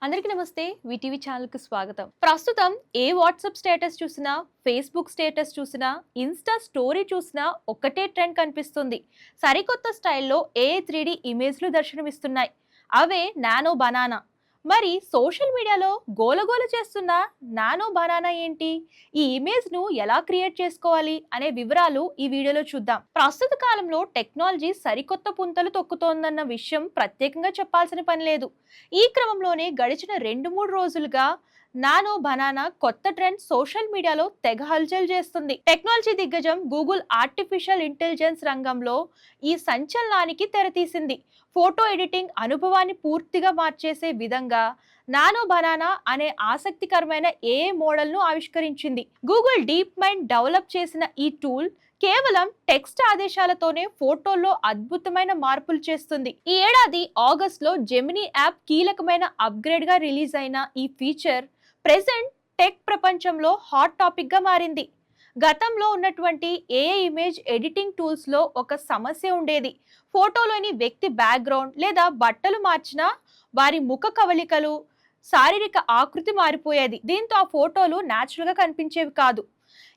అందరికీ నమస్తే. వీటీవీ ఛానల్‌కి స్వాగతం. ప్రస్తుతం ఏ వాట్సాప్ స్టేటస్ చూసినా, ఫేస్‌బుక్ స్టేటస్ చూసినా, ఇన్‌స్టా స్టోరీ చూసినా ఒక్కటే ట్రెండ్ కనిపిస్తుంది. సరికొత్త స్టైల్‌లో ఏఐ 3D ఇమేజ్‌లు దర్శనమిస్తున్నాయి. అవే నానో బనానా. మరి సోషల్ మీడియాలో గోలగోల చేస్తున్న నానో బనానా ఏంటి? ఈ ఇమేజ్‌ను ఎలా క్రియేట్ చేసుకోవాలి అనే వివరాలు ఈ వీడియోలో చూద్దాం. ప్రస్తుత కాలంలో టెక్నాలజీ సరికొత్త పుంతలు తొక్కుతోందన్న విషయం ప్రత్యేకంగా చెప్పాల్సిన పని లేదు. ఈ క్రమంలోనే గడిచిన 2-3 రోజులుగా నానో బనానా కొత్త ట్రెండ్ సోషల్ మీడియాలో తెగ హల్చల్ చేస్తుంది. టెక్నాలజీ దిగ్గజం గూగుల్ ఆర్టిఫిషియల్ ఇంటెలిజెన్స్ రంగంలో ఈ సంచలనానికి తెరతీసింది. ఫోటో ఎడిటింగ్ అనుభవాన్ని పూర్తిగా మార్చేసే విధంగా నానో బనానా అనే ఆసక్తికరమైన ఏఐ మోడల్ను ఆవిష్కరించింది. గూగుల్ డీప్ మైండ్ డెవలప్ చేసిన ఈ టూల్ కేవలం టెక్స్ట్ ఆదేశాలతోనే ఫోటోల్లో అద్భుతమైన మార్పులు చేస్తుంది. ఈ ఏడాది ఆగస్టులో జెమినీ యాప్ కీలకమైన అప్గ్రేడ్ గా రిలీజ్ అయిన ఈ ఫీచర్ ప్రెసెంట్ టెక్ ప్రపంచంలో హాట్ టాపిక్ గా మారింది. గతంలో ఉన్నటువంటి ఏఐ ఇమేజ్ ఎడిటింగ్ టూల్స్ లో ఒక సమస్య ఉండేది. ఫోటోలోని వ్యక్తి బ్యాక్గ్రౌండ్ లేదా బట్టలు మార్చినా వారి ముఖ కవళికలు, శారీరక ఆకృతి మారిపోయేది. దీంతో ఆ ఫోటోలు న్యాచురల్ గా కనిపించేవి కాదు.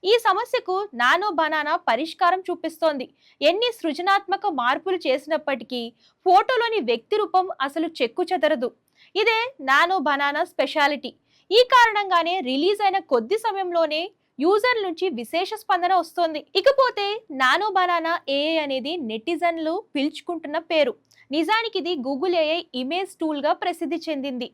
ఈ సమస్యకు నానో బనానా పరిష్కారం చూపిస్తోంది. ఎన్ని సృజనాత్మక మార్పులు చేసినప్పటికీ ఫోటోలోని వ్యక్తి రూపం అసలు చెక్కు చెదరదు. ఇదే నానో బనానా స్పెషాలిటీ. ఈ కారణంగానే రిలీజ్ అయిన కొద్ది సమయంలోనే యూజర్ నుంచి విశేష స్పందన వస్తోంది. ఇకపోతే నానో బనానా ఏఐ అనేది నెటిజన్లు పిలుచుకుంటున్న పేరు. నిజానికి ఇది గూగుల్ ఏఐ ఇమేజ్ టూల్ గా ప్రసిద్ధి చెందింది.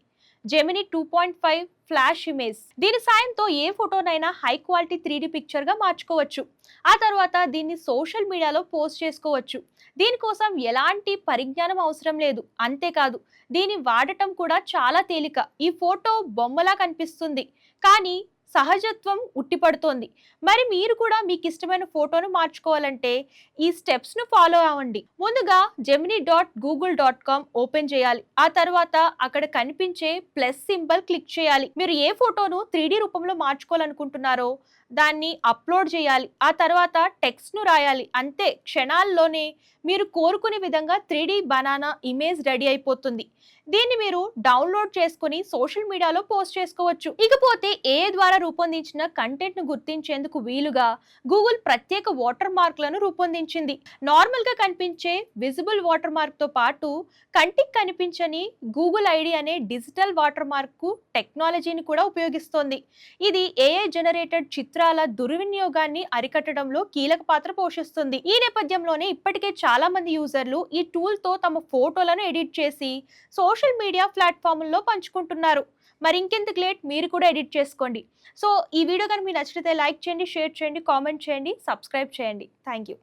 Gemini 2.5 flash image. దీని సాయంతో ఏ ఫోటోనైనా హై క్వాలిటీ 3D పిక్చర్ గా మార్చుకోవచ్చు. ఆ తర్వాత దీన్ని సోషల్ మీడియాలో పోస్ట్ చేసుకోవచ్చు. దీనికోసం ఎలాంటి పరిజ్ఞానం అవసరం లేదు. అంతేకాదు, దీన్ని వాడటం కూడా చాలా తేలిక. ఈ ఫోటో బొమ్మలా కనిపిస్తుంది, కానీ సహజత్వం ఉట్టిపడుతోంది. మరి మీరు కూడా మీకు ఇష్టమైన ఫోటోను మార్చుకోవాలంటే ఈ స్టెప్స్ ను ఫాలో అవ్వండి. ముందుగా gemini.google.com ఓపెన్ చేయాలి. ఆ తర్వాత అక్కడ కనిపించే ప్లస్ సింబల్ క్లిక్ చేయాలి. మీరు ఏ ఫోటోను 3D రూపంలో మార్చుకోవాలనుకుంటున్నారో దాన్ని అప్లోడ్ చేయాలి. ఆ తర్వాత టెక్స్ట్ ను రాయాలి. అంతే, క్షణాల్లోనే మీరు కోరుకునే విధంగా 3D బనానా ఇమేజ్ రెడీ అయిపోతుంది. దీన్ని మీరు డౌన్లోడ్ చేసుకుని సోషల్ మీడియాలో పోస్ట్ చేసుకోవచ్చు. ఇకపోతే ఏఐ ద్వారా రూపొందించిన కంటెంట్ ను గుర్తించేందుకు వీలుగా గూగుల్ ప్రత్యేక వాటర్ మార్క్లను రూపొందించింది. నార్మల్ గా కనిపించే విజిబుల్ వాటర్ మార్క్ తో పాటు కంటికి కనిపించని గూగుల్ ఐడి అనే డిజిటల్ వాటర్ మార్క్ కు టెక్నాలజీని కూడా ఉపయోగిస్తోంది. ఇది ఏఐ జనరేటెడ్ చిత్రాల దుర్వినియోగాన్ని అరికట్టడంలో కీలక పాత్ర పోషిస్తుంది. ఈ నేపథ్యంలోనే ఇప్పటికే చాలా మంది యూజర్లు ఈ టూల్ తో తమ ఫోటోలను ఎడిట్ చేసి సోషల్ మీడియా ప్లాట్ఫామ్ల్లో పంచుకుంటున్నారు. మరి ఇంకెందుకు లేట్, మీరు కూడా ఎడిట్ చేసుకోండి. సో ఈ వీడియో కనుక మీకు నచ్చితే లైక్ చేయండి, షేర్ చేయండి, కామెంట్ చేయండి, సబ్స్క్రైబ్ చేయండి. Thank you.